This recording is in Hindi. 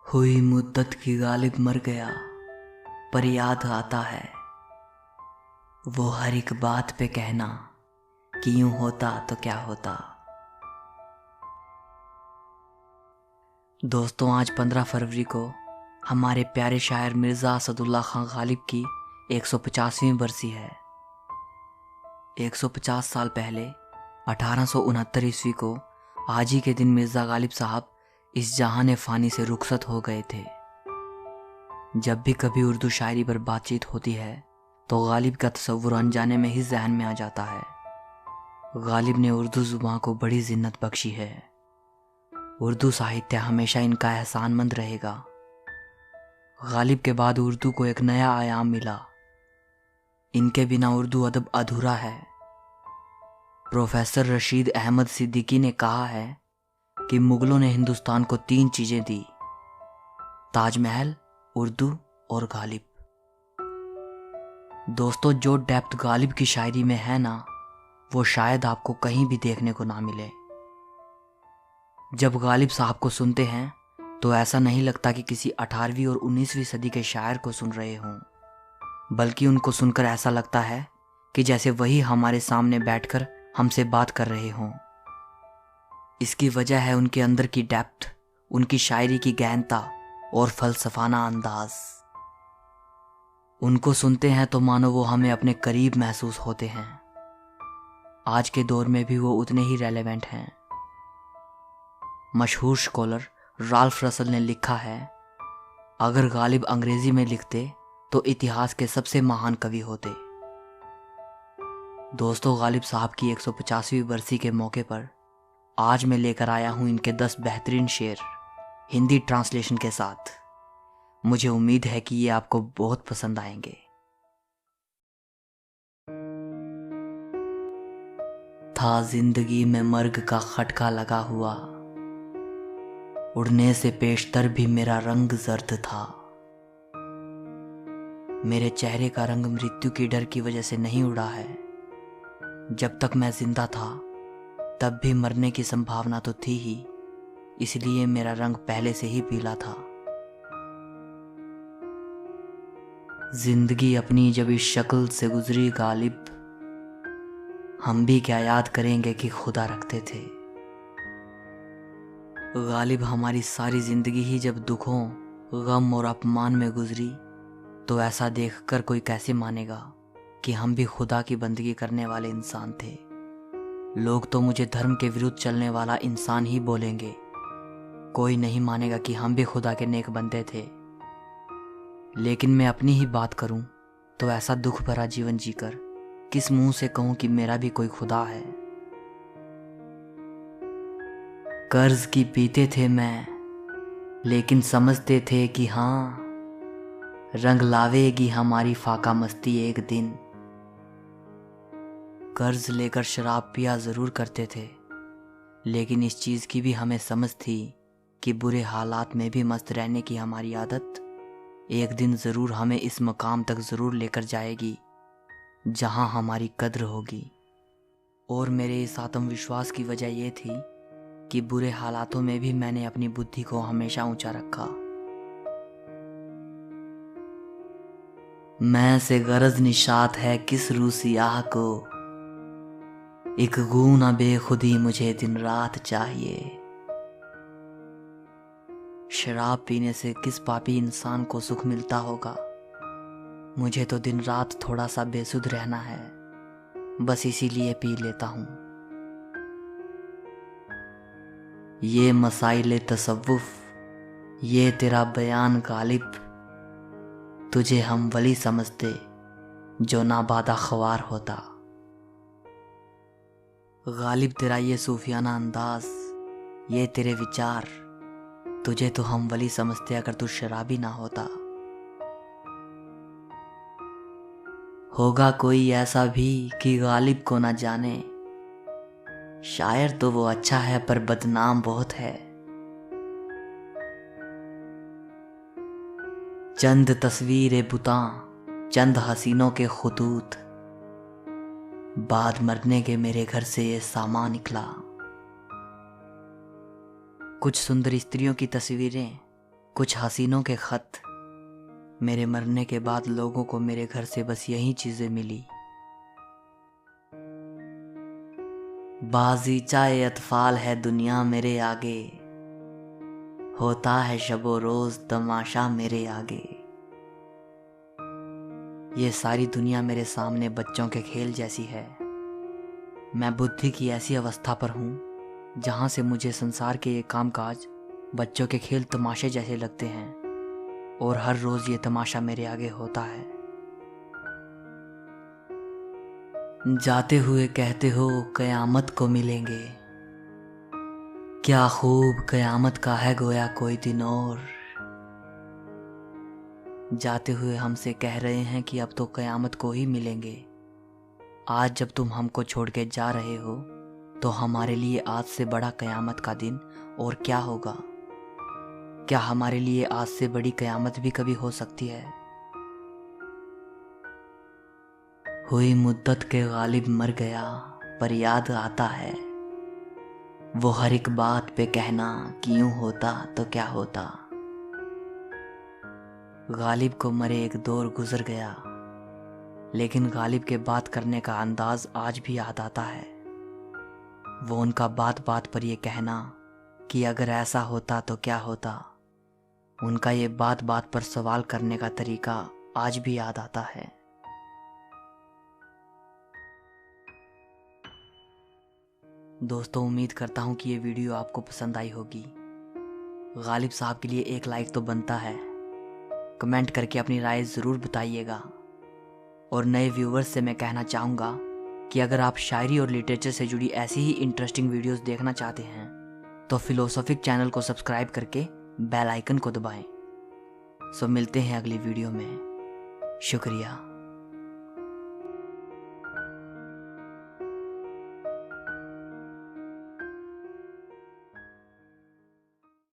हुई मुद्दत की गालिब मर गया, पर याद आता है वो हर एक बात पे कहना कि यूं होता तो क्या होता। दोस्तों, आज 15 फरवरी को हमारे प्यारे शायर मिर्ज़ा असदुल्ला खां गालिब की 150वीं बरसी है। 150 साल पहले 1869 ईस्वी को आज ही के दिन मिर्ज़ा गालिब साहब इस जहान फ़ानी से रुखसत हो गए थे। जब भी कभी उर्दू शायरी पर बातचीत होती है तो गालिब का तस्वुर अनजाने में ही जहन में आ जाता है। गालिब ने उर्दू ज़ुबान को बड़ी जिन्नत बख्शी है। उर्दू साहित्य हमेशा इनका एहसानमंद रहेगा। गालिब के बाद उर्दू को एक नया आयाम मिला। इनके बिना उर्दू अदब अधूरा है। प्रोफेसर रशीद अहमद सिद्दीकी ने कहा है कि मुगलों ने हिंदुस्तान को 3 चीज़ें दी: ताजमहल, उर्दू और गालिब। दोस्तों, जो डेप्थ गालिब की शायरी में है ना, वो शायद आपको कहीं भी देखने को ना मिले। जब गालिब साहब को सुनते हैं तो ऐसा नहीं लगता कि किसी 18वीं और 19वीं सदी के शायर को सुन रहे हों, बल्कि उनको सुनकर ऐसा लगता है कि जैसे वही हमारे सामने बैठकर हमसे बात कर रहे हों। इसकी वजह है उनके अंदर की डेप्थ, उनकी शायरी की गहनता और फलसफाना अंदाज। उनको सुनते हैं तो मानो वो हमें अपने करीब महसूस होते हैं। आज के दौर में भी वो उतने ही रेलेवेंट हैं। मशहूर स्कॉलर राल्फ रसल ने लिखा है, अगर गालिब अंग्रेजी में लिखते तो इतिहास के सबसे महान कवि होते। दोस्तों, गालिब साहब की 150वीं बरसी के मौके पर आज मैं लेकर आया हूं इनके 10 बेहतरीन शेर हिंदी ट्रांसलेशन के साथ। मुझे उम्मीद है कि ये आपको बहुत पसंद आएंगे। था जिंदगी में मर्ग का खटका लगा हुआ, उड़ने से पेशतर भी मेरा रंग जर्द था। मेरे चेहरे का रंग मृत्यु की डर की वजह से नहीं उड़ा है। जब तक मैं जिंदा था तब भी मरने की संभावना तो थी ही, इसलिए मेरा रंग पहले से ही पीला था। जिंदगी अपनी जब इस शक्ल से गुजरी गालिब, हम भी क्या याद करेंगे कि खुदा रखते थे। गालिब हमारी सारी जिंदगी ही जब दुखों, गम और अपमान में गुजरी, तो ऐसा देखकर कोई कैसे मानेगा कि हम भी खुदा की बंदगी करने वाले इंसान थे। लोग तो मुझे धर्म के विरुद्ध चलने वाला इंसान ही बोलेंगे, कोई नहीं मानेगा कि हम भी खुदा के नेक बंदे थे। लेकिन मैं अपनी ही बात करूं तो ऐसा दुख भरा जीवन जीकर किस मुंह से कहूं कि मेरा भी कोई खुदा है। कर्ज की पीते थे मैं, लेकिन समझते थे कि हाँ, रंग लावेगी हमारी फाका मस्ती एक दिन। कर्ज लेकर शराब पिया जरूर करते थे, लेकिन इस चीज़ की भी हमें समझ थी कि बुरे हालात में भी मस्त रहने की हमारी आदत एक दिन ज़रूर हमें इस मकाम तक ज़रूर लेकर जाएगी जहां हमारी कद्र होगी। और मेरे इस आत्मविश्वास की वजह यह थी कि बुरे हालातों में भी मैंने अपनी बुद्धि को हमेशा ऊंचा रखा। मैं से गरज निशात है किस रूसियाह को, एक गूना बेखुदी मुझे दिन रात चाहिए। शराब पीने से किस पापी इंसान को सुख मिलता होगा, मुझे तो दिन रात थोड़ा सा बेसुध रहना है, बस इसीलिए पी लेता हूं। ये मसाइले तसव्वुफ, ये तेरा बयान गालिब, तुझे हम वली समझते जो नाबादा ख्वार होता। गालिब, तेरा ये सूफियाना अंदाज, ये तेरे विचार, तुझे तो हम वली समझते अगर तू शराबी ना होता। होगा कोई ऐसा भी कि गालिब को ना जाने, शायर तो वो अच्छा है पर बदनाम बहुत है। चंद तस्वीरें बुता, चंद हसीनों के खुतूत, बाद मरने के मेरे घर से ये सामान निकला। कुछ सुंदर स्त्रियों की तस्वीरें, कुछ हसीनों के खत, मेरे मरने के बाद लोगों को मेरे घर से बस यही चीजें मिली। बाज़ीचाए अतफाल है दुनिया मेरे आगे, होता है शबो रोज तमाशा मेरे आगे। ये सारी दुनिया मेरे सामने बच्चों के खेल जैसी है। मैं बुद्धि की ऐसी अवस्था पर हूँ जहाँ से मुझे संसार के ये कामकाज बच्चों के खेल तमाशे जैसे लगते हैं, और हर रोज ये तमाशा मेरे आगे होता है। जाते हुए कहते हो कयामत को मिलेंगे, क्या खूब कयामत का है गोया कोई दिन और। जाते हुए हमसे कह रहे हैं कि अब तो कयामत को ही मिलेंगे। आज जब तुम हमको छोड़ के जा रहे हो तो हमारे लिए आज से बड़ा कयामत का दिन और क्या होगा। क्या हमारे लिए आज से बड़ी कयामत भी कभी हो सकती है। हुई मुद्दत के गालिब मर गया पर याद आता है, वो हर एक बात पे कहना कि यूं होता तो क्या होता। गालिब को मरे एक दौर गुजर गया, लेकिन गालिब के बात करने का अंदाज आज भी याद आता है। वो उनका बात बात पर ये कहना कि अगर ऐसा होता तो क्या होता, उनका ये बात बात पर सवाल करने का तरीका आज भी याद आता है। दोस्तों, उम्मीद करता हूँ कि ये वीडियो आपको पसंद आई होगी। गालिब साहब के लिए एक लाइक तो बनता है। कमेंट करके अपनी राय ज़रूर बताइएगा। और नए व्यूवर्स से मैं कहना चाहूँगा कि अगर आप शायरी और लिटरेचर से जुड़ी ऐसी ही इंटरेस्टिंग वीडियोस देखना चाहते हैं तो फिलोसॉफिक चैनल को सब्सक्राइब करके बेल आइकन को दबाएं। सो मिलते हैं अगली वीडियो में। शुक्रिया।